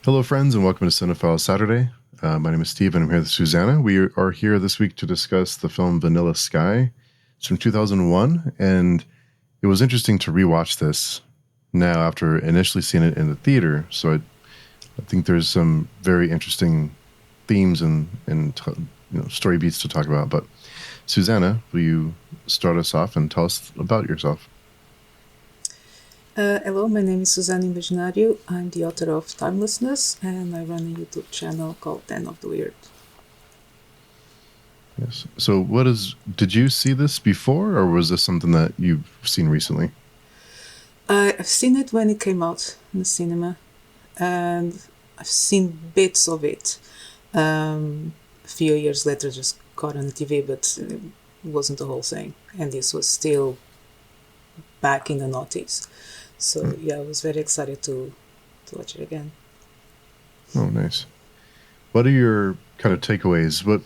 Hello, friends, and welcome to Cinephile Saturday. My name is Steve, and I'm here with Susanna. We are here this week to discuss the film Vanilla Sky. It's from 2001, and it was interesting to rewatch this now after initially seeing it in the theater. So I think there's some very interesting themes and story beats to talk about. But Susanna, will you start us off and tell us about yourself? Hello, my name is Susana and I. I'm the author of Timelessness, and I run a YouTube channel called 10 of the Weird. Yes. So did you see this before, or was this something that you've seen recently? I've seen it when it came out in the cinema, and I've seen bits of it. A few years later, just caught on the TV, but it wasn't the whole thing. And this was still back in the noughties. So yeah, I was very excited to watch it again. Oh, nice. What are your kind of takeaways? What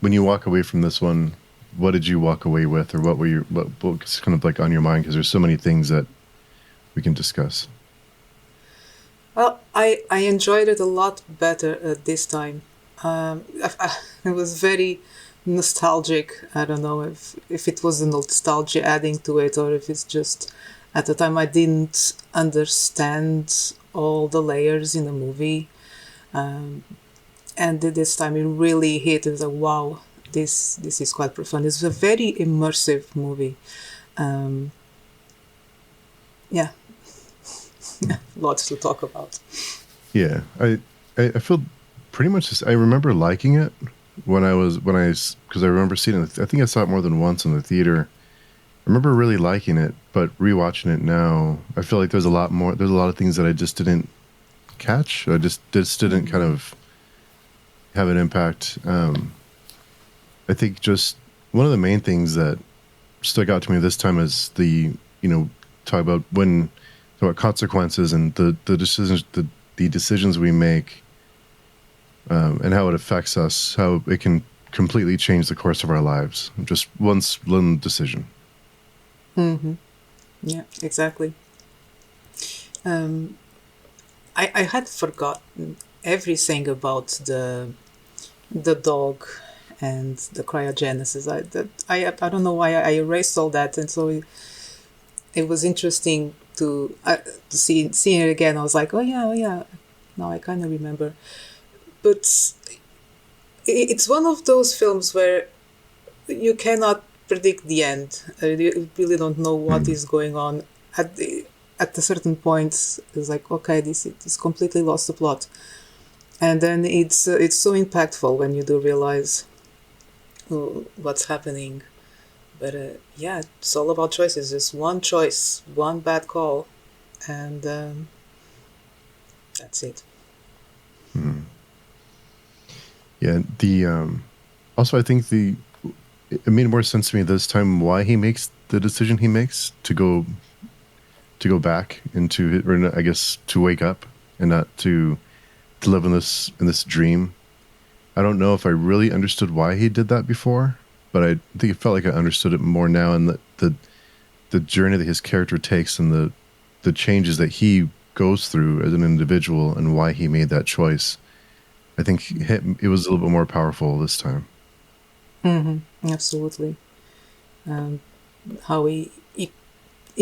when you walk away from this one, what did you walk away with, or what's kind of like on your mind? Because there's so many things that we can discuss. Well, I enjoyed it a lot better this time. It was very nostalgic. I don't know if it was the nostalgia adding to it, or if it's just at the time I didn't understand all the layers in the movie. And this time it really hit. It was like, wow, this is quite profound. It's a very immersive movie. Yeah, lots to talk about. Yeah, I feel pretty much I remember liking it because I remember seeing it. I think I saw it more than once in the theater. I remember really liking it, but rewatching it now, I feel like there's a lot of things that I just didn't catch. I just didn't kind of have an impact. I think just one of the main things that stuck out to me this time is talk about consequences and the decisions we make, and how it affects us, how it can completely change the course of our lives. Just one decision. Mm-hmm. Yeah, exactly. I had forgotten everything about the dog and the cryogenesis. I don't know why I erased all that, and so it was interesting to seeing it again. I was like, oh yeah. Now I kind of remember, but it's one of those films where you cannot predict the end. You really don't know what is going on at a certain point. It's like, okay, this completely lost the plot, and then it's so impactful when you do realize what's happening. But yeah, it's all about choices. Just one choice, one bad call, and that's it. Yeah. Also, I think it made more sense to me this time why he makes the decision he makes to go back into, or I guess to wake up and not to live in this dream. I don't know if I really understood why he did that before, but I think it felt like I understood it more now, and the journey that his character takes and the changes that he goes through as an individual and why he made that choice. I think it was a little bit more powerful this time. Mm-hmm. Absolutely. How he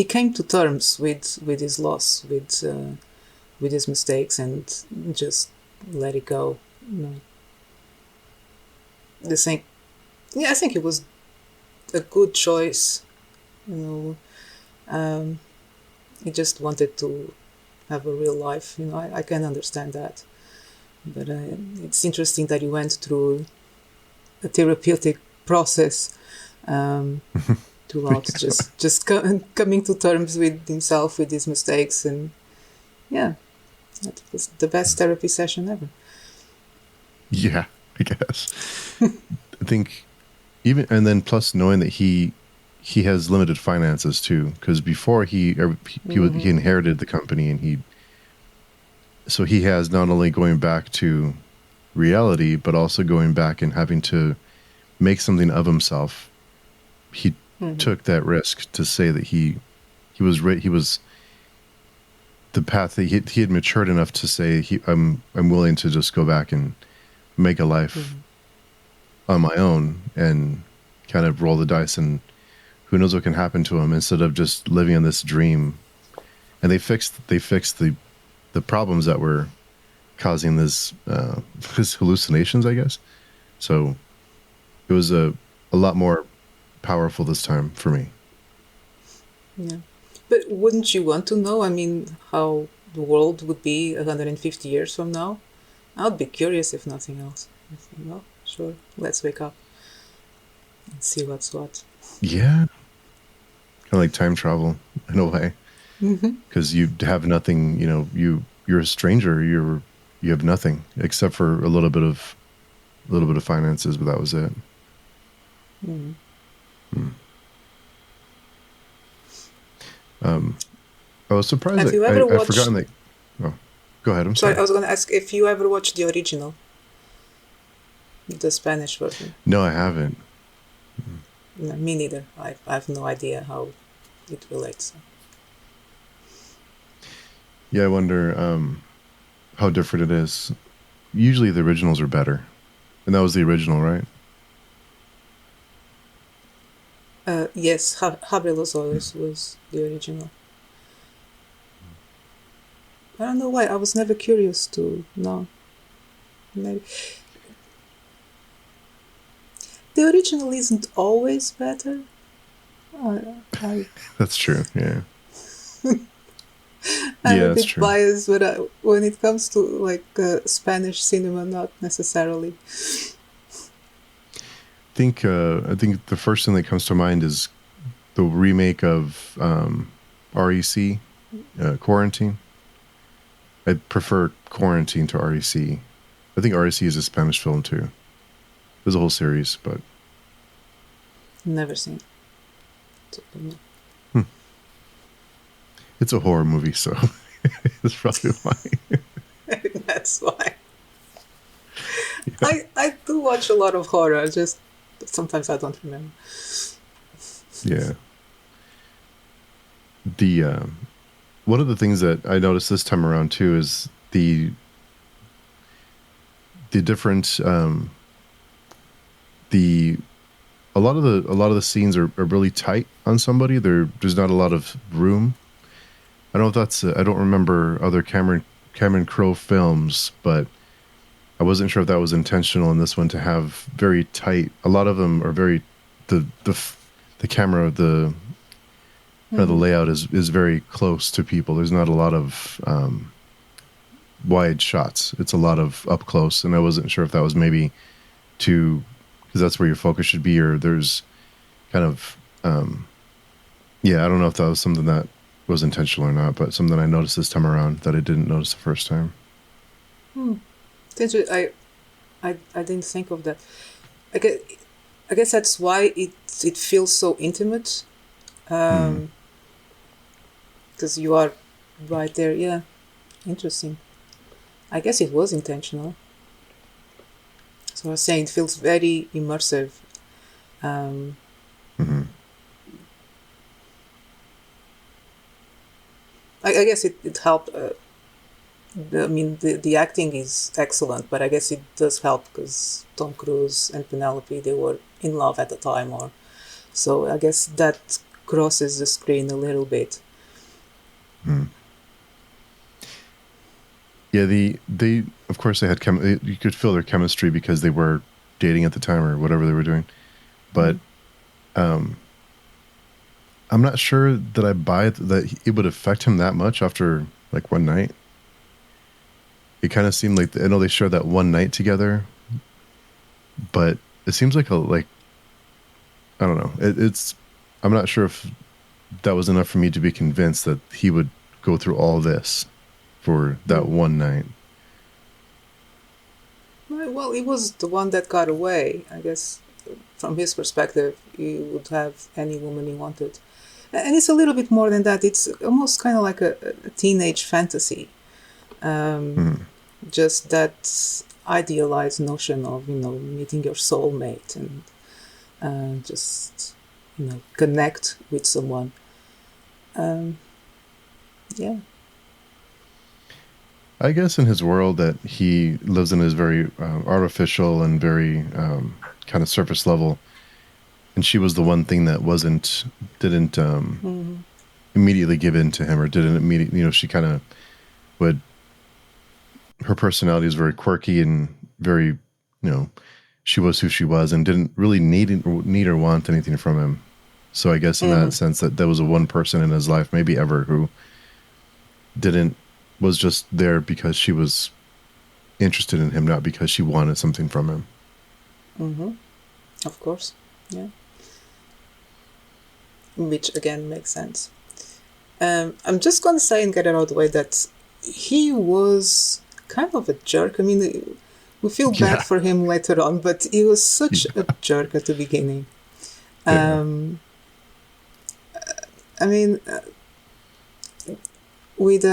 came to terms with his loss, with his mistakes, and just let it go. The thing, yeah, I think it was a good choice. He just wanted to have a real life. I can understand that, but it's interesting that he went through a therapeutic process throughout, Yeah. just coming to terms with himself, with his mistakes, and yeah, that was the best therapy session ever. Yeah, I guess. I think and then plus knowing that he has limited finances too, because before he inherited the company, and he has not only going back to reality, but also going back and having to make something of himself. He took that risk to say that he was the path that he had matured enough to say I'm willing to just go back and make a life Mm. on my own and kind of roll the dice, and who knows what can happen to him, instead of just living in this dream. And they fixed the problems that were causing this his hallucinations, I guess. So it was a lot more powerful this time for me. Yeah. But wouldn't you want to know, I mean, how the world would be 150 years from now? I'd be curious if nothing else. I think, well, sure, let's wake up and see what's what. Yeah, kind of like time travel in a way, Mm-hmm. because you have nothing. You're a stranger. You have nothing except for a little bit of finances, but that was it. Mm. Hmm. Um, I was surprised Have that you ever I've forgotten watched? that. Oh, go ahead. I'm Sorry, I sorry. was going to ask if you ever watched the original, the Spanish version. No, I haven't. No, me neither. I have no idea how it relates. Yeah, I wonder how different it is. Usually the originals are better, and that was the original, right? Yes, Habre los Hmm. Ojos was the original. I don't know why. I was never curious to know. Maybe the original isn't always better. I That's true. Yeah. I'm Yeah, a that's bit true. biased, but when it comes to like Spanish cinema, not necessarily. I think the first thing that comes to mind is the remake of REC, Quarantine. I prefer Quarantine to REC. I think REC is a Spanish film too. There's a whole series, but Never seen. hmm, it's a horror movie, so that's probably why. That's why Yeah. I do watch a lot of horror. Just sometimes I don't remember. Yeah. The One of the things that I noticed this time around too is the different the a lot of the scenes are really tight on somebody. There's not a lot of room. I don't know if that's I don't remember other Cameron Crowe films, but I wasn't sure if that was intentional in this one to have very tight. A lot of them are very the camera, the kind of the Mm-hmm. layout is very close to people. There's not a lot of wide shots. It's a lot of up close, and I wasn't sure if that was maybe to because that's where your focus should be, or there's kind of yeah. I don't know if that was something that was intentional or not, but something I noticed this time around that I didn't notice the first time. Hmm. I didn't think of that. I guess, I guess that's why it feels so intimate. Hmm. Because you are right there. Yeah, interesting. I guess it was intentional. So I was saying it feels very immersive. Um, Hmm. I guess it helped. I mean, the acting is excellent, but I guess it does help because Tom Cruise and Penelope, they were in love at the time, or so I guess that crosses the screen a little bit. Hmm. Yeah, they of course they had you could feel their chemistry because they were dating at the time or whatever they were doing. But Mm. um I'm not sure that I buy that it would affect him that much after like one night. It kind of seemed like I know they shared that one night together, but it seems like I don't know. I'm not sure if that was enough for me to be convinced that he would go through all this for that Mm. one night. Well, he was the one that got away. I guess from his perspective, he would have any woman he wanted. And it's a little bit more than that. It's almost kind of like a teenage fantasy. Um, Hmm. just that idealized notion of, meeting your soulmate and just, connect with someone. Um, yeah. I guess in his world that he lives in is very artificial and very kind of surface level, and she was the one thing that didn't Mm-hmm. immediately give in to him or didn't immediately. She kind of would. Her personality was very quirky and very, she was who she was and didn't really need or want anything from him. So I guess in that Mm-hmm. sense that there was a one person in his life, maybe ever, who didn't was just there because she was interested in him, not because she wanted something from him. Mm-hmm. Of course. Yeah. Which again makes sense. I'm just going to say and get it out of the way that he was kind of a jerk. I mean, we feel bad Yeah, for him later on, but he was such yeah, a jerk at the beginning. yeah. Um, I mean, with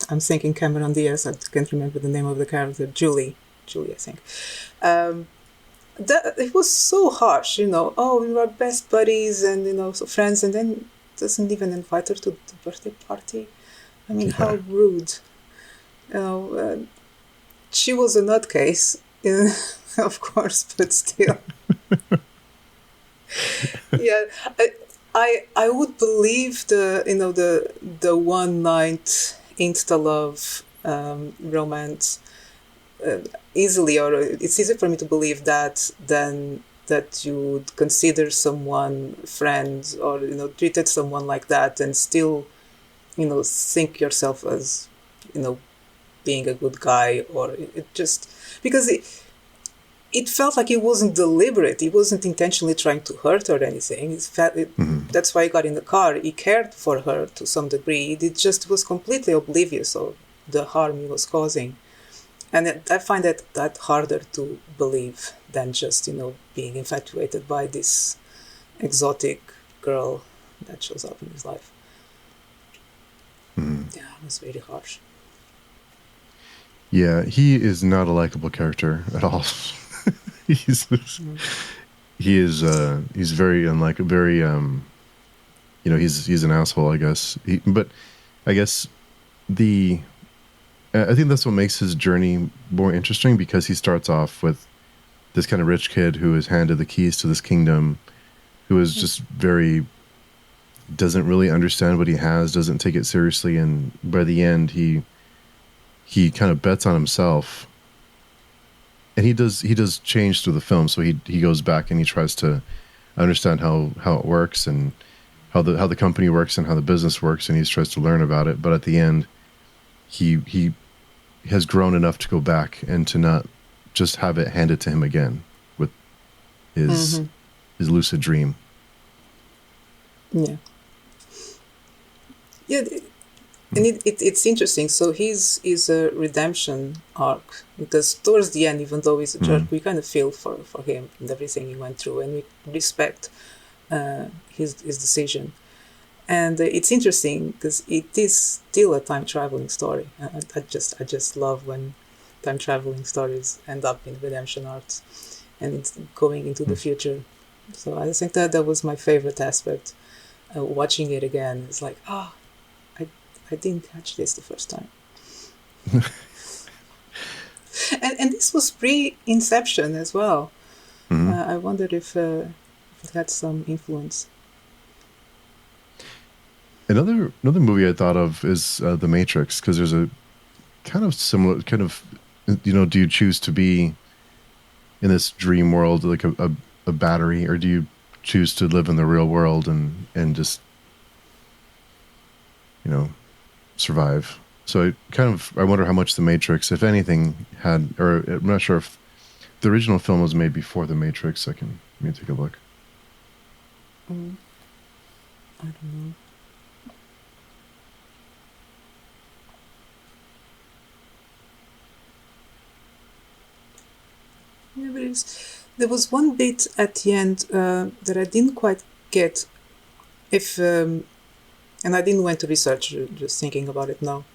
I'm thinking Cameron Diaz. I can't remember the name of the character. Julie, I think. Um, that it was so harsh. Oh, we were best buddies and so friends, and then doesn't even invite her to the birthday party. I mean, how Yeah. rude. You know, she was a nutcase, of course, but still, yeah. I would believe the one night insta love romance easily, or it's easier for me to believe that than that you would consider someone friend or treated someone like that and still think yourself as being a good guy, or it just because it felt like it wasn't deliberate. He wasn't intentionally trying to hurt her or anything. Mhm. That's why he got in the car. He cared for her to some degree. It just was completely oblivious of the harm he was causing. And I find that harder to believe than just, being infatuated by this exotic girl that shows up in his life. Mhm. Yeah, it was really harsh. Yeah, he is not a likable character at all. he's Mm. he's very unlike very he's an asshole, I guess. But I guess the I think that's what makes his journey more interesting, because he starts off with this kind of rich kid who is handed the keys to this kingdom, who is just very doesn't really understand what he has, doesn't take it seriously, and by the end he kind of bets on himself, and he does change through the film. So he goes back and he tries to understand how it works and how the company works and how the business works, and he tries to learn about it. But at the end, he has grown enough to go back and to not just have it handed to him again with his Mm-hmm. his lucid dream. Yeah. Yeah, and it's interesting. So his is a redemption arc because towards the end, even though he's a jerk, Mm. we kind of feel for him and everything he went through, and we respect his decision. And it's interesting because it is still a time traveling story. I just love when time traveling stories end up in redemption arcs, and it's going into the Mm. future. So I think that was my favorite aspect. Watching it again, it's like, I I didn't catch this the first time, and this was pre Inception as well. Mhm. I wondered if it had some influence. Another movie I thought of is The Matrix, because there's a kind of similar kind of, do you choose to be in this dream world like a battery, or do you choose to live in the real world and just you know survive? So I wonder how much The Matrix, if anything, had, or I'm not sure if the original film was made before The Matrix. Let me take a look. Mm, I don't know. Yeah, but there was one bit at the end that I didn't quite get. If and I didn't went to research, just thinking about it now.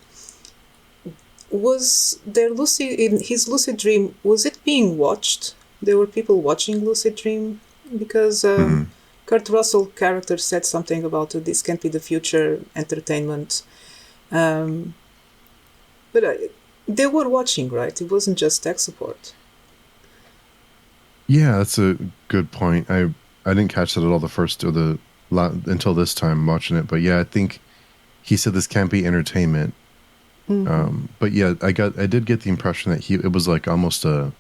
Was there lucid in his lucid dream? Was it being watched? There were people watching lucid dream because Hmm. Kurt Russell character said something about this can't be the future entertainment. Um, But they were watching, right? It wasn't just tech support. Yeah, that's a good point. I didn't catch that at all the first or until this time watching it, but yeah, I think he said this can't be entertainment. Mm-hmm. But yeah, I did get the impression that it was like almost a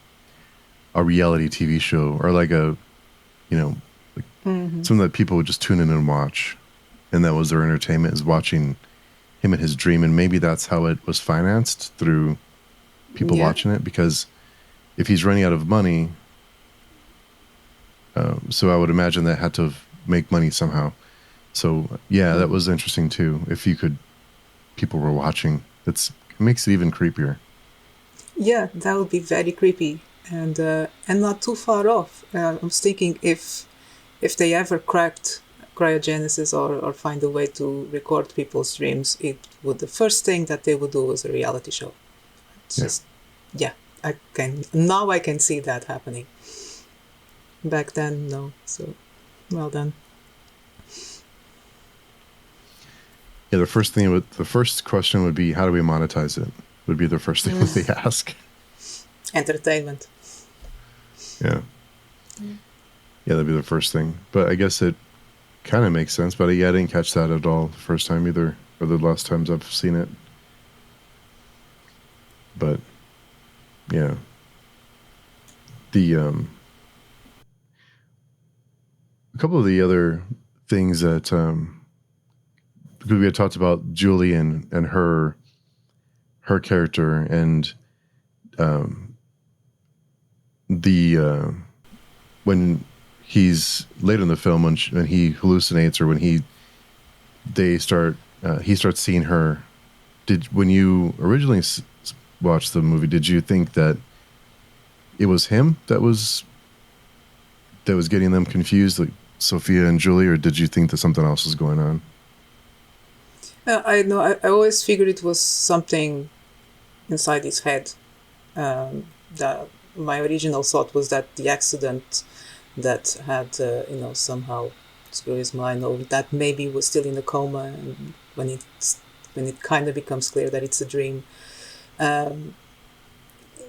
reality TV show, or like a, you know, like Mm-hmm. something that people would just tune in and watch, and that was their entertainment, is watching him and his dream. And maybe that's how it was financed, through people Yeah. watching it, because if he's running out of money, so I would imagine that had to make money somehow. So yeah, that Mm. was interesting too. If you could, people were watching. It makes it even creepier. Yeah, that would be very creepy and not too far off. I was thinking if they ever cracked cryogenesis or find a way to record people's dreams, it would the first thing that they would do was a reality show. It's Yeah, just yeah, I can see that happening. Back then, no. So well done. yeah. The first question would be, how do we monetize it? Would be the first thing that they ask. Entertainment. Yeah, yeah, that'd be the first thing. But I guess it kind of makes sense. But yeah, I didn't catch that at all the first time either, or the last times I've seen it. But yeah, the a couple of the other things that, because we had talked about Julie and her character, and um, the when he's later in the film, when he hallucinates, or when he starts seeing her. When you originally watched the movie, did you think that it was him that was getting them confused, like Sophia and Julie, or did you think that something else was going on? I know. I always figured it was something inside his head. That my original thought was that the accident that had somehow screw his mind, or that maybe was still in a coma, and when it kind of becomes clear that it's a dream,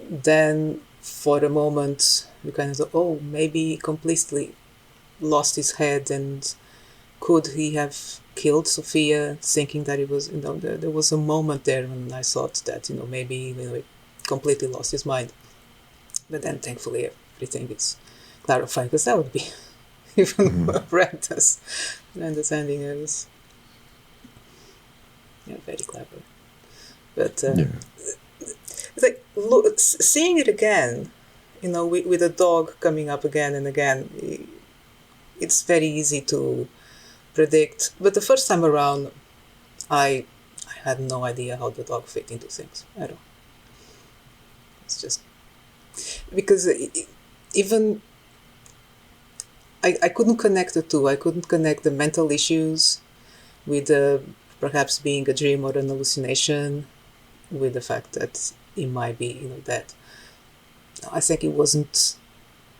then for a moment you kind of thought, oh, maybe he completely lost his head, and could he have killed Sophia, thinking that it was, there was a moment there when I thought that, maybe, he completely lost his mind. But then thankfully everything is clarified, because that would be even Mm-hmm. horrendous. Understanding it was, yeah, very clever. But Yeah. it's like, look, seeing it again, with a dog coming up again and again, it's very easy to predict. But the first time around, I I had no idea how the dog fit into things at all. It's just because even I couldn't connect the two. I couldn't connect the mental issues with perhaps being a dream or an hallucination, with the fact that he might be, dead. I think it wasn't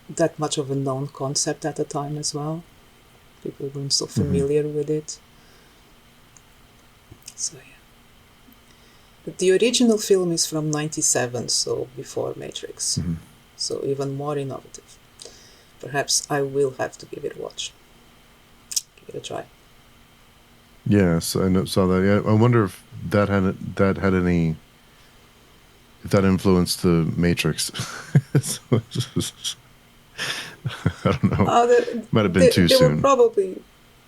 that much of a known concept at the time as well. People weren't so Mm-hmm. familiar with it. So yeah. But the original film is from '97, so before Matrix. Mm-hmm. So even more innovative. Perhaps I will have to give it a watch. Give it a try. Yes, saw that. Yeah, I wonder if that had any, if that influenced the Matrix. I don't know. Might have been too They will soon. probably,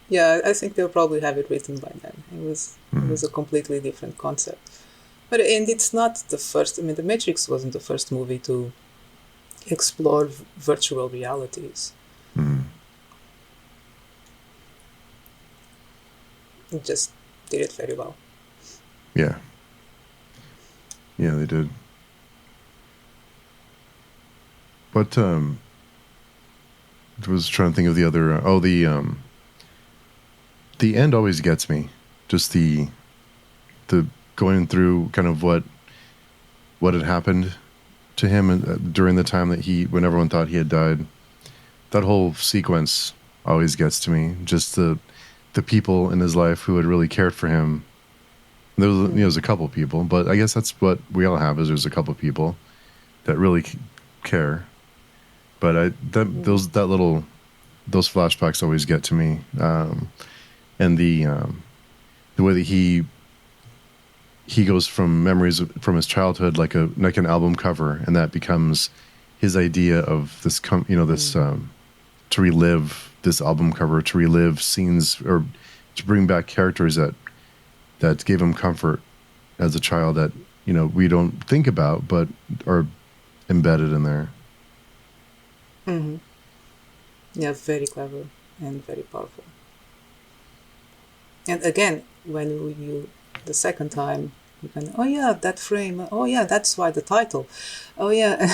yeah, I think they'll probably have it written by then. It Mm-hmm. was a completely different concept. But and it's not the first. I mean, The Matrix wasn't the first movie to explore virtual realities. Mm-hmm. It just did it very well. Yeah, yeah, they did. But I was trying to think of the other. The end always gets me. Just the going through kind of what had happened to him, during the time that when everyone thought he had died. That whole sequence always gets to me. Just the people in his life who had really cared for him, There's a couple people, but I guess that's what we all have. Is there's a couple people that really care. But those flashbacks always get to me, and the way that he goes from memories from his childhood, like an album cover, and that becomes his idea of this, to relive this album cover, to relive scenes, or to bring back characters that gave him comfort as a child that we don't think about, but are embedded in there. Mm-hmm. Yeah, very clever and very powerful. And again, when you the second time, you can, oh yeah, that frame. Oh yeah, that's why the title. Oh yeah,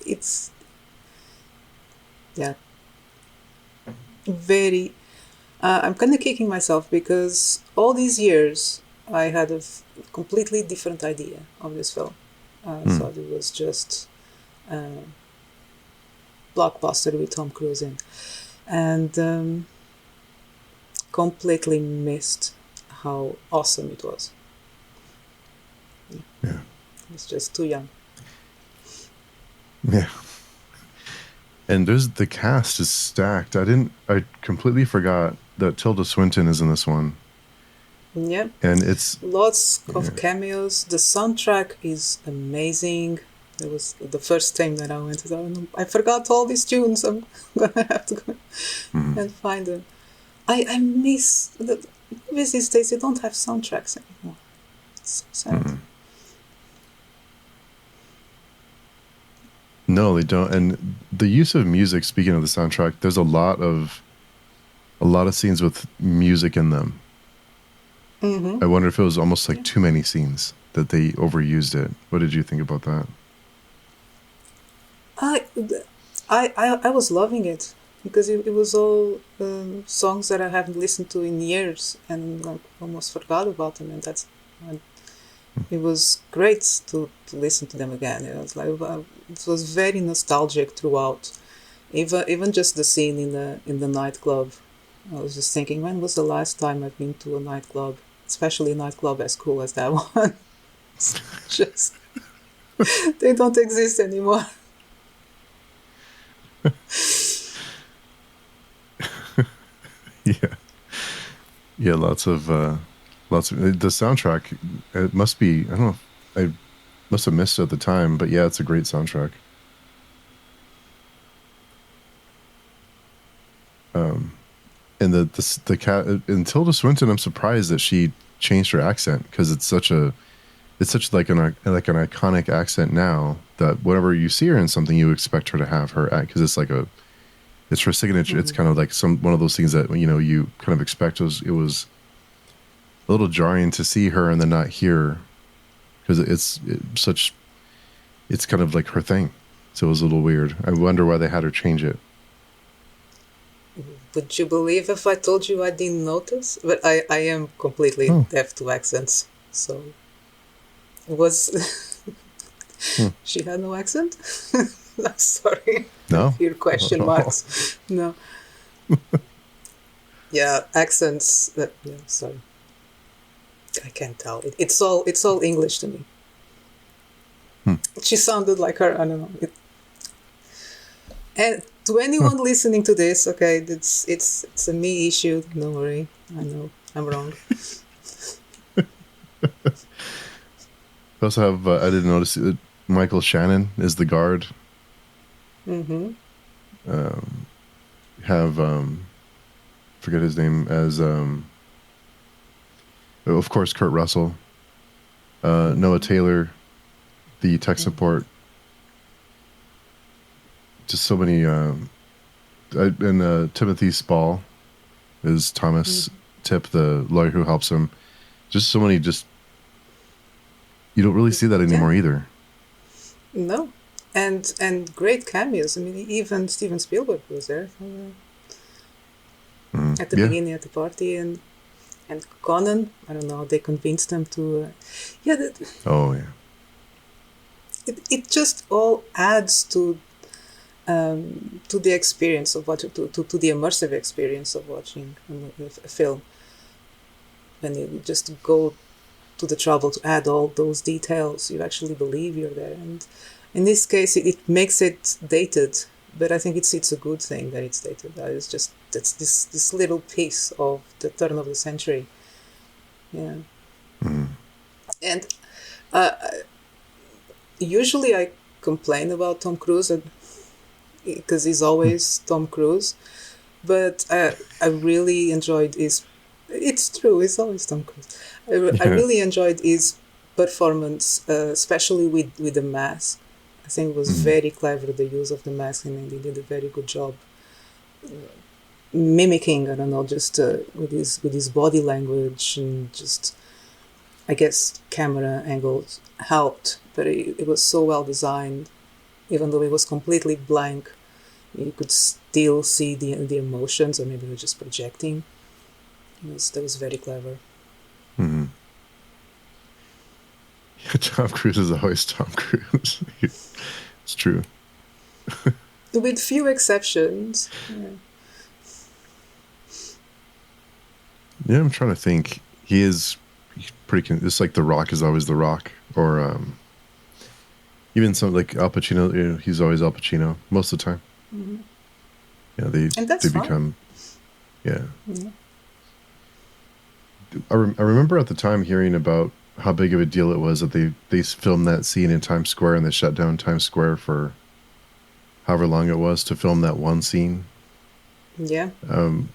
it's, yeah, very. I'm kind of kicking myself because all these years I had a completely different idea of this film. I thought it was just a blockbuster with Tom Cruise in, and completely missed how awesome it was. Yeah. It's just too young. Yeah. And the cast is stacked. I completely forgot that Tilda Swinton is in this one. Yeah. And it's lots of cameos. The soundtrack is amazing. It was the first time that I went to, I forgot all these tunes. I'm gonna have to go and find them. I miss the movies these days. They don't have soundtracks anymore. It's so sad. No, they don't. And the use of music, speaking of the soundtrack, there's a lot of scenes with music in them. I wonder if it was almost like too many scenes, that they overused it. What did you think about that? I was loving it because it was all songs that I haven't listened to in years and like almost forgot about them, and it was great to listen to them again. It was like it was very nostalgic throughout, even just the scene in the nightclub. I was just thinking, when was the last time I've been to a nightclub, especially a nightclub as cool as that one? It's just they don't exist anymore. Yeah, lots of the soundtrack. It must be, I don't know, I must have missed it at the time, but yeah, it's a great soundtrack. And the cat and Tilda Swinton, I'm surprised that she changed her accent, because it's such like an iconic accent now, that whenever you see her in something, you expect her to have her act, because it's her signature. It's kind of like one of those things that you kind of expect. It was a little jarring to see her and then not hear, because it's kind of like her thing. So it was a little weird. I wonder why they had her change it. Would you believe if I told you I didn't notice? But I am completely deaf to accents, so it was. She had no accent. I'm sorry. No. Your question marks. No. Yeah, accents. Yeah, sorry. I can't tell. It's all English to me. She sounded like her. I don't know. And to anyone listening to this, okay, it's a me issue. Don't worry. I know I'm wrong. We also have, I didn't notice that Michael Shannon is the guard. Forget his name, as of course Kurt Russell, Noah Taylor, the tech support. Just so many, and Timothy Spall is Thomas Tip, the lawyer who helps him. Just so many. You don't really see that anymore either. No, and great cameos. I mean, even Steven Spielberg was there at the beginning at the party, and Conan. I don't know. They convinced them to. Oh yeah. It just all adds to the experience of watching, to the immersive experience of watching a film. when you just go to the trouble to add all those details, you actually believe you're there. And in this case, it makes it dated, but I think it's a good thing that it's dated. It's just that's this little piece of the turn of the century. Yeah, Mm. and uh, usually I complain about Tom Cruise because he's always Tom Cruise, but I really enjoyed his. It's true. It's always Tom Cruise. I Yeah. really enjoyed his performance, especially with the mask. I think it was Mm. very clever the use of the mask, and he did a very good job mimicking. I don't know, just with his body language and just I guess camera angles helped, but it was so well designed. Even though it was completely blank, you could still see the emotions, or maybe we were just projecting. That was very clever. Mm. Tom Cruise is always Tom Cruise. It's true. With few exceptions. Yeah. Yeah, I'm trying to think. He's pretty. It's like The Rock is always The Rock, or even some like Al Pacino. You know, he's always Al Pacino most of the time. Mm-hmm. Yeah, And they that's fine. become. Yeah, Yeah. I remember at the time hearing about how big of a deal it was that they filmed that scene in Times Square and they shut down Times Square for however long it was to film that one scene. Yeah. Um,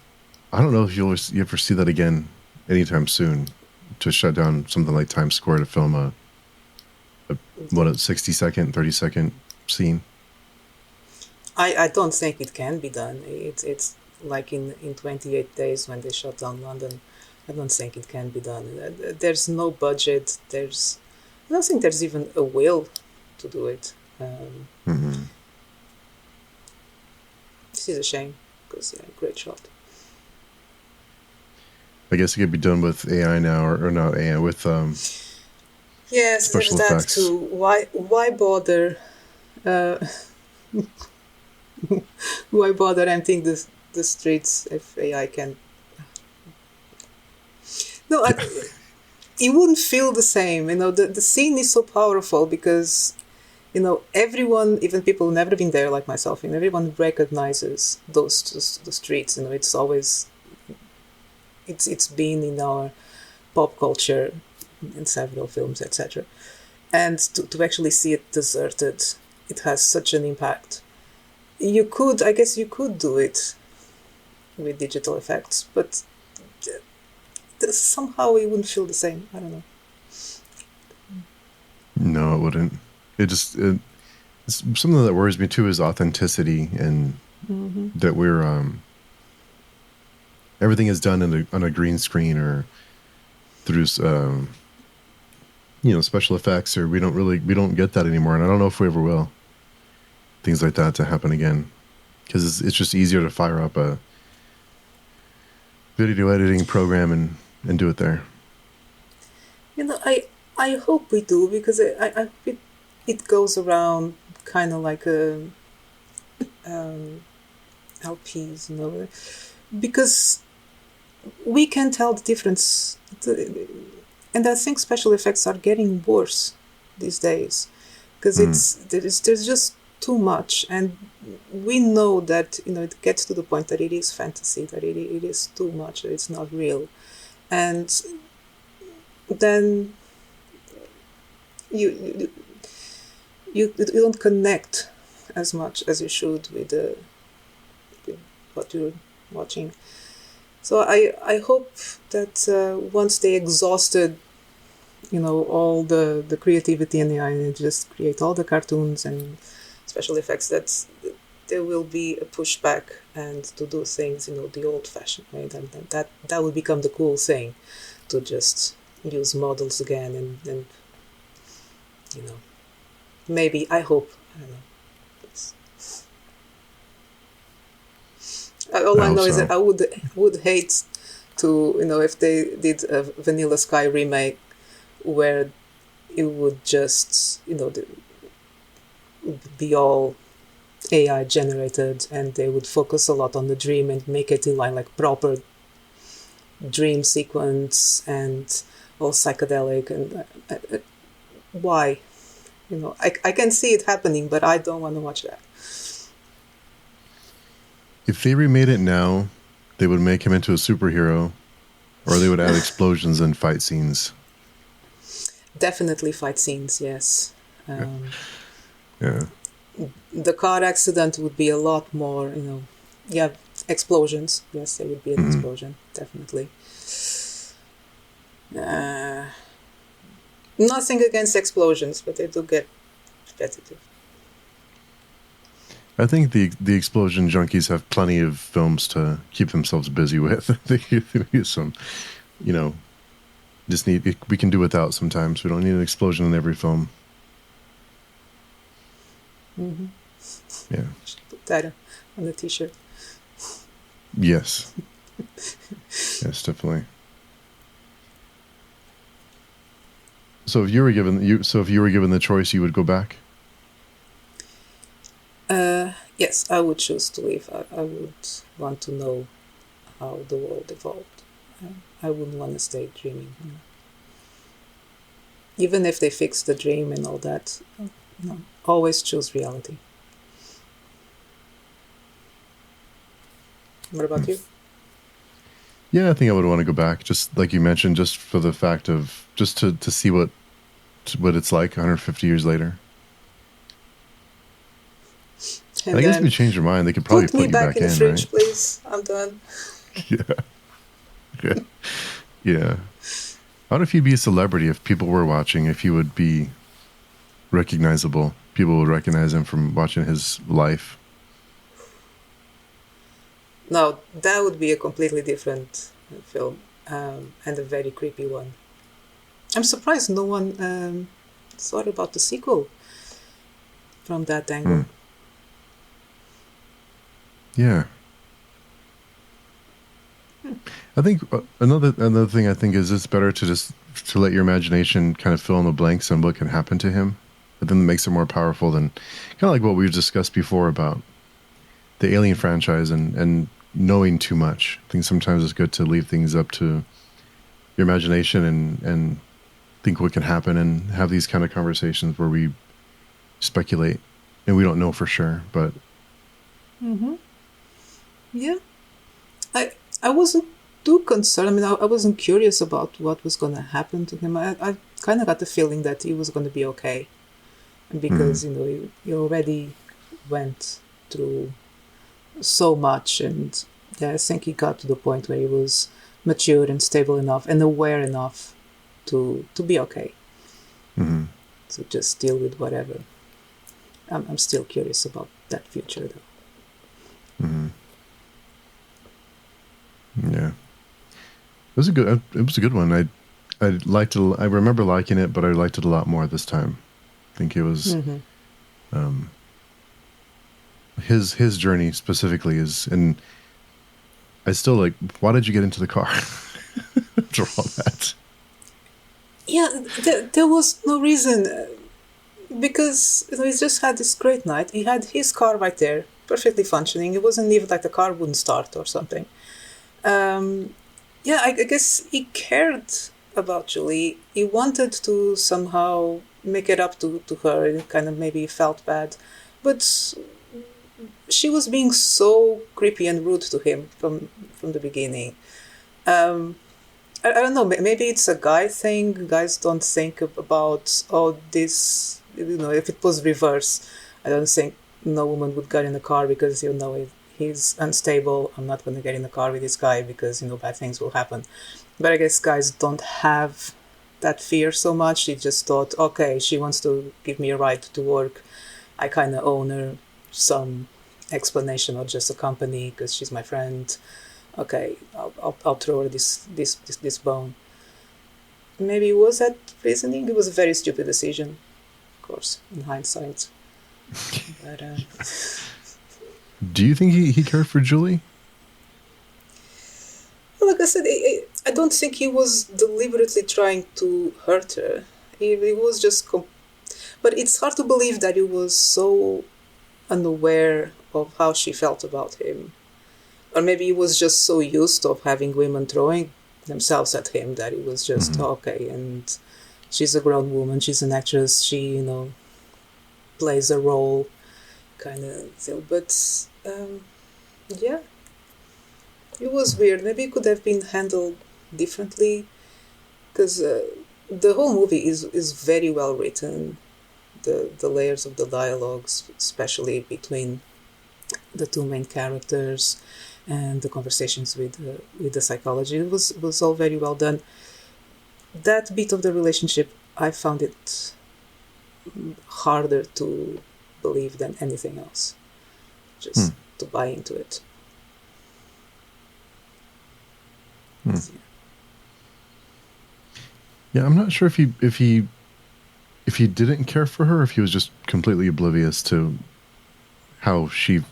I don't know if you ever see that again anytime soon to shut down something like Times Square to film a what a 60-second, 30-second scene. I don't think it can be done. It's like in 28 days when they shut down London. I don't think it can be done. There's no budget. I don't think there's even a will to do it. Mm-hmm. This is a shame because yeah, great shot. I guess it could be done with AI now, or not AI, with Yes, there's special that effects. too. Why bother? Uh, why bother emptying the streets if AI can? No, it wouldn't feel the same. The scene is so powerful because everyone, even people who've never been there, like myself, and everyone recognizes the streets. It's always it's been in our pop culture in several films, etc. And to actually see it deserted, it has such an impact. I guess you could do it with digital effects, but somehow it wouldn't feel the same. I don't know. No, it wouldn't. It's something that worries me too is authenticity, and Mm-hmm. that we're everything is done on a green screen or through special effects, or we don't get that anymore, and I don't know if we ever will. Things like that to happen again, because it's just easier to fire up a video editing program and do it there. I hope we do because it goes around kind of like a LPs, because we can tell the difference. And I think special effects are getting worse these days because Mm. there's just too much, and we know that it gets to the point that it is fantasy, that it is too much, that it's not real, and then you you don't connect as much as you should with what you're watching. So I hope that once they exhausted all the creativity in the eye and just create all the cartoons and special effects, that there will be a pushback and to do things the old fashioned way, and that will become the cool thing, to just use models again, and you know maybe I hope, I don't know. All I I hope know is that so. I would hate to if they did a Vanilla Sky remake where it would just be all AI generated, and they would focus a lot on the dream and make it in line like proper dream sequence and all psychedelic. And why? I can see it happening, but I don't want to watch that. If they remade it now, they would make him into a superhero, or they would add explosions and fight scenes. Definitely fight scenes, yes. Yeah. The car accident would be a lot more, yeah, explosions. Yes, there would be an explosion, definitely. Nothing against explosions, but they do get repetitive. I think the explosion junkies have plenty of films to keep themselves busy with. They use some, just need, we can do without sometimes. We don't need an explosion in every film. Mm-hmm. Yeah. Put that on the t-shirt. Yes. Yes, definitely. So if you were given the choice, you would go back? Yes, I would choose to leave. I would want to know how the world evolved. I wouldn't want to stay dreaming. Even if they fix the dream and all that, no, always choose reality. What about you? Yeah, I think I would want to go back, just like you mentioned, just for the fact of just to see what it's like 150 years later. And I guess if you change your mind, they could probably put me put you back back in the in, fridge, right? please. I'm done. Yeah. Yeah. Yeah. How would if you'd be a celebrity if people were watching, if you would be recognizable? People would recognize him from watching his life. No, that would be a completely different film, and a very creepy one. I'm surprised no one thought about the sequel from that angle. Yeah. I think another thing I think is it's better to just to let your imagination kind of fill in the blanks on what can happen to him, but then it makes it more powerful than kind of like what we've discussed before about the Alien franchise and knowing too much. I think sometimes it's good to leave things up to your imagination and think what can happen and have these kind of conversations where we speculate and we don't know for sure, but Yeah, I wasn't too concerned. I mean, I wasn't curious about what was going to happen to him. I kind of got the feeling that he was going to be okay, because he already went through so much, and yeah, I think he got to the point where he was mature and stable enough and aware enough to be okay. To just deal with whatever. I'm still curious about that future, though. Yeah, it was a good one. I liked it. I remember liking it, but I liked it a lot more this time. I think it was his journey specifically is, and I still like. Why did you get into the car after all that? Yeah, there was no reason, because he just had this great night. He had his car right there, perfectly functioning. It wasn't even like the car wouldn't start or something. Yeah, I guess he cared about Julie. He wanted to somehow make it up to her, and kind of maybe felt bad. But she was being so creepy and rude to him from the beginning. I don't know, maybe it's a guy thing. Guys don't think about, this, if it was reverse. I don't think no woman would get in the car because, he's unstable. I'm not going to get in the car with this guy because, bad things will happen. But I guess guys don't have that fear so much. They just thought, okay, she wants to give me a ride to work. I kind of owe her some explanation or just a company because she's my friend. Okay, I'll throw her this bone. Maybe it was that reasoning. It was a very stupid decision, of course, in hindsight. But do you think he cared for Julie? like I said, I don't think he was deliberately trying to hurt her. He was just. But it's hard to believe that he was so unaware of how she felt about him. Or maybe he was just so used to having women throwing themselves at him that it was just Hmm. okay. And she's a grown woman. She's an actress. She, plays a role kind of thing. But yeah, it was weird. Maybe it could have been handled differently because the whole movie is very well written. The layers of the dialogues, especially between the two main characters, and the conversations with the psychology, was all very well done. That bit of the relationship, I found it harder to believe than anything else. Hmm. Just to buy into it. Hmm. Yeah, I'm not sure if he didn't care for her, if he was just completely oblivious to how she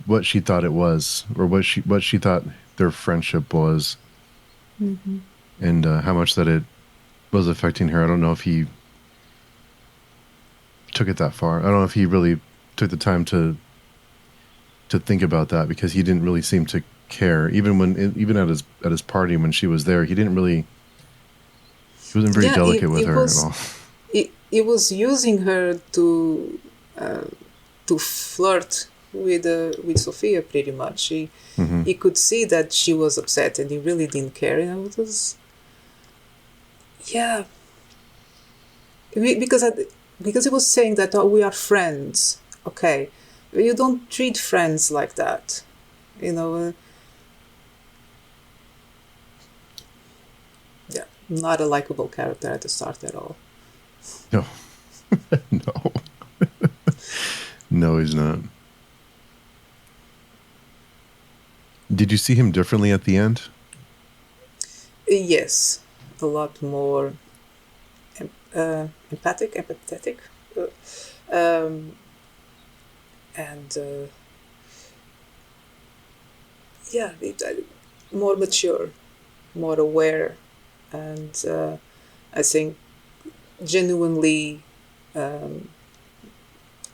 what she thought it was, or what she thought their friendship was, Mm-hmm. and how much that it was affecting her. I don't know if he took it that far. I don't know if he really took the time to think about that, because he didn't really seem to care. Even at his party when she was there, he wasn't very Yeah, delicate with her at all. it was using her to flirt with Sophia pretty much. Hmm. He could see that she was upset, and he really didn't care. It was, yeah, because because he was saying that, oh, we are friends. Okay, you don't treat friends like that. You know, yeah, not a likable character at the start at all. No, no, no, he's not. Did you see him differently at the end? Yes, a lot more empathetic, uh, um, and yeah, more mature, more aware, and I think genuinely, um,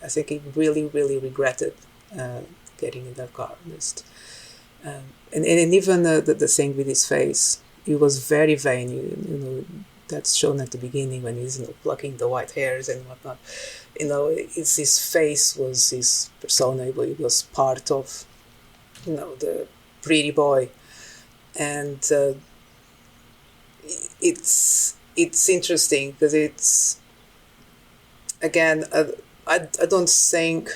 I think he really, really regretted uh, getting in that car. Just and even the thing with his face, he was very vain. That's shown at the beginning when he's plucking the white hairs and whatnot. His face was his persona. It was part of the pretty boy, and it's interesting because it's again. I don't think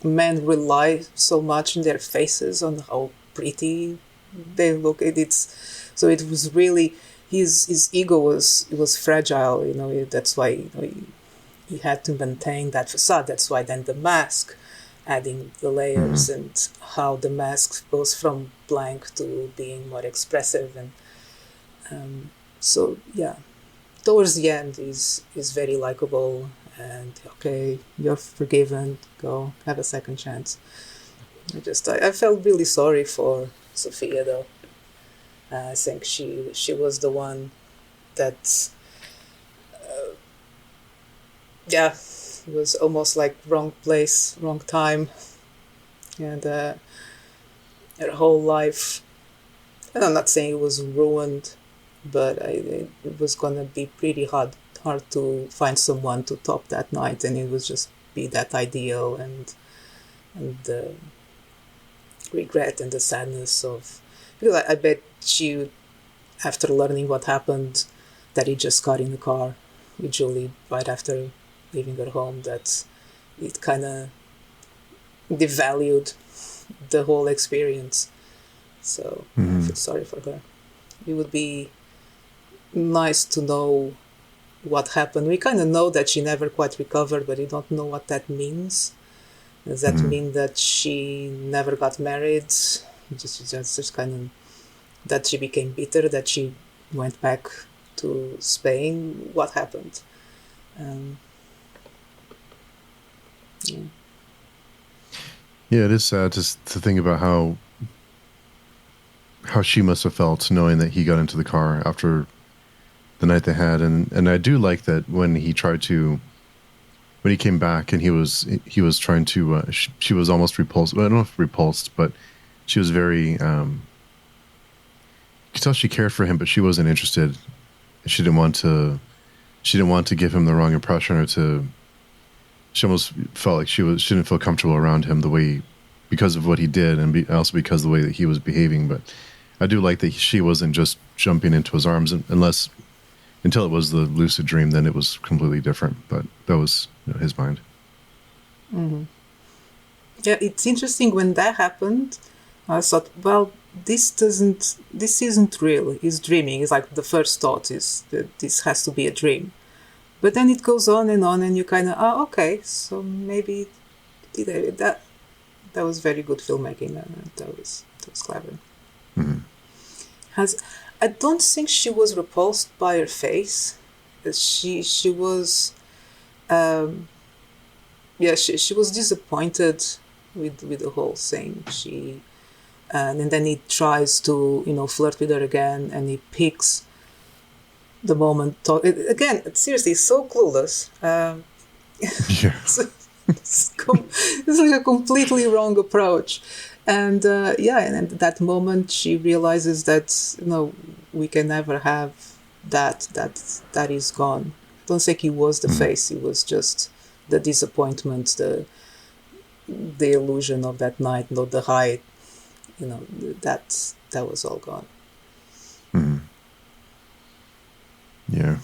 men rely so much on their faces, on how pretty they look. It was really his ego was fragile. That's why he had to maintain that facade. That's why then the mask, adding the Hmm. layers and how the mask goes from blank to being more expressive. And so yeah, towards the end is very likable, and okay, you're forgiven, go have a second chance. I felt really sorry for Sophia though. I think she was the one that yeah, it was almost like wrong place, wrong time, and her whole life. And I'm not saying it was ruined, but it was gonna be pretty hard to find someone to top that night, and it was just be that ideal, and the regret and the sadness of, because I bet she, after learning what happened, that he just got in the car with Julie right after leaving her home, that it kind of devalued the whole experience. So I Hmm. feel sorry for her. It would be nice to know what happened. We kind of know that she never quite recovered, but we don't know what that means. Does that Hmm. mean that she never got married? Just kind of that she became bitter, that she went back to Spain. What happened? Um, yeah. Yeah, it is sad to think about how she must have felt knowing that he got into the car after the night they had. And I do like that when he came back and he was trying to she was almost repulsed. Well, I don't know if repulsed, but she was very could tell she cared for him, but she wasn't interested. She didn't want to. She didn't want to give him the wrong impression, or to. She almost felt like she didn't feel comfortable around him the way, because of what he did, and also because of the way that he was behaving. But I do like that she wasn't just jumping into his arms, unless until it was the lucid dream, then it was completely different. But that was his mind. Mm-hmm. Yeah, it's interesting when that happened. I thought, well, this isn't real. He's dreaming. It's like the first thought is that this has to be a dream. But then it goes on, and you kind of, oh, okay, so maybe that was very good filmmaking. That was clever. Mm-hmm. I don't think she was repulsed by her face. She was, she was disappointed with the whole thing. And then he tries to flirt with her again, and he picks the moment. Again, seriously, so clueless. Yeah. It's like a completely wrong approach. And and at that moment she realizes that we can never have that is gone. I don't think he was the face. It was just the disappointment, the illusion of that night, not the high. That was all gone. Mm-hmm. Yeah.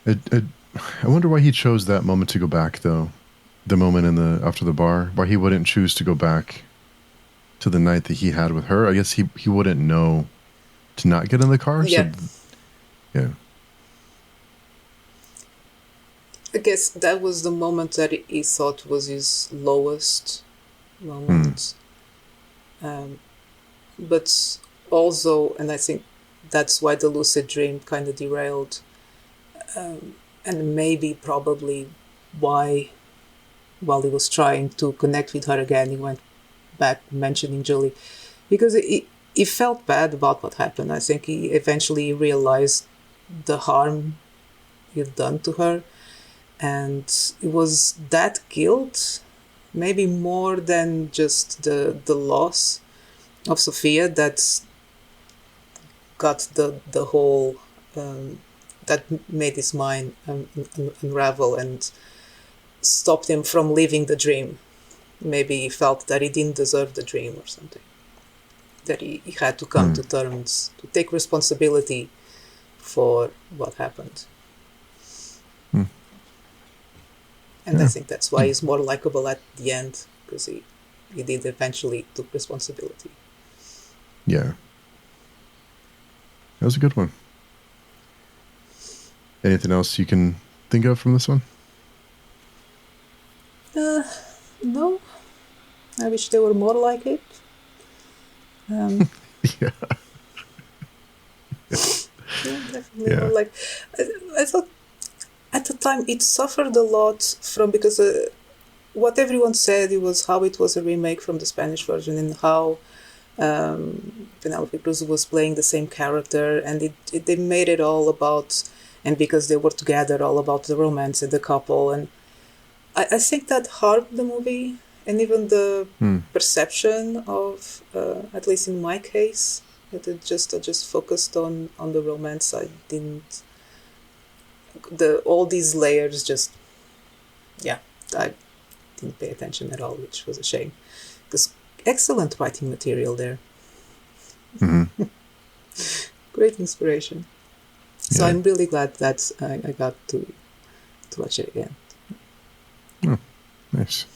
I wonder why he chose that moment to go back, though. The moment after the bar, why he wouldn't choose to go back to the night that he had with her. I guess he wouldn't know to not get in the car. Yeah. So, yeah. I guess that was the moment that he thought was his lowest moment. But also, and I think that's why the lucid dream kind of derailed, and maybe probably why, while he was trying to connect with her again, he went back mentioning Julie, because he felt bad about what happened. I think he eventually realized the harm he'd done to her, and it was that guilt, maybe more than just the loss of Sophia, that got the whole that made his mind unravel and stopped him from living the dream. Maybe he felt that he didn't deserve the dream or something, that he had to come to terms, to take responsibility for what happened. And I think that's why he's more likable at the end, because he did eventually took responsibility. Yeah. That was a good one. Anything else you can think of from this one? No. I wish they were more like it. Yeah. Yeah, definitely. Yeah. Like, I thought at the time it suffered a lot from, because what everyone said, it was how it was a remake from the Spanish version, and how Penelope Cruz was playing the same character, and they made it all about, and because they were together, all about the romance and the couple, and I think that harmed the movie, and even the perception of, at least in my case, that I just focused on the romance. I didn't, all these layers just, I didn't pay attention at all, which was a shame, because excellent writing material there. Mm-hmm. Great inspiration. So Yeah. I'm really glad that I got to watch it again. Oh, nice.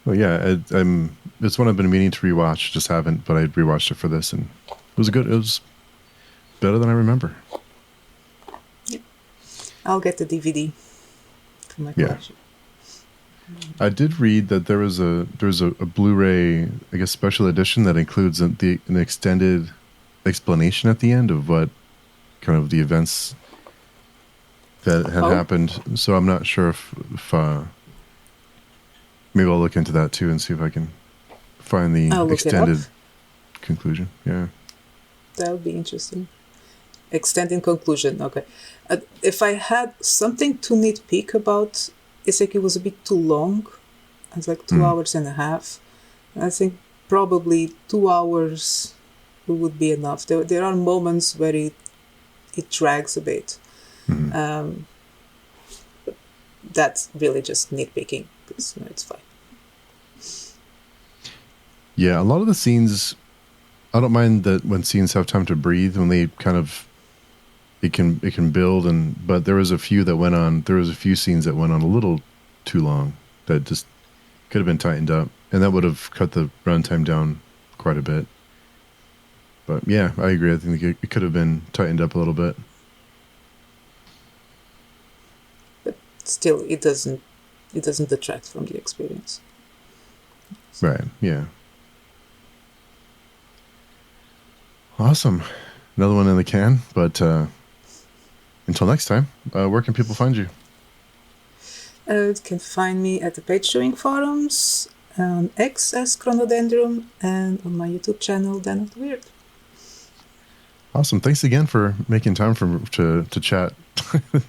Well, yeah, it's one I've been meaning to rewatch, just haven't, but I rewatched it for this, and it was good. It was better than I remember. Yeah. I'll get the DVD for my collection. I did read that there's a Blu-ray, I guess, special edition that includes an extended explanation at the end of what kind of the events that had happened. So I'm not sure if maybe I'll look into that too and see if I can find the extended conclusion. Yeah, that would be interesting. Extended conclusion. Okay. If I had something to nitpick about, it's like it was a bit too long. It's like 2 hours and a half. I think probably 2 hours would be enough. There are moments where it drags a bit. Mhm. That's really just nitpicking, because it's fine. Yeah, a lot of the scenes, I don't mind that when scenes have time to breathe, when they kind of it can build, but there was a few scenes that went on a little too long that just could have been tightened up, and that would have cut the runtime down quite a bit. But yeah, I agree. I think it could have been tightened up a little bit. But still, it doesn't detract from the experience. Right. Yeah. Awesome. Another one in the can. But until next time, where can people find you? You can find me at the page showing forums, on X as Chronodendron, and on my YouTube channel, Dan of the Weird. Awesome. Thanks again for making time to chat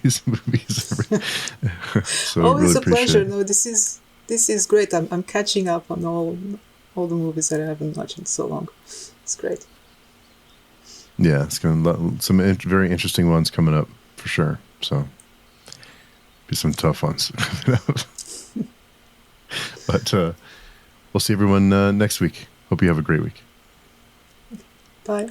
these movies. So Always really a pleasure. appreciate it. No, this is great. I'm catching up on all the movies that I haven't watched in so long. It's great. Yeah, it's going to some very interesting ones coming up for sure. So be some tough ones. But we'll see everyone next week. Hope you have a great week. Bye.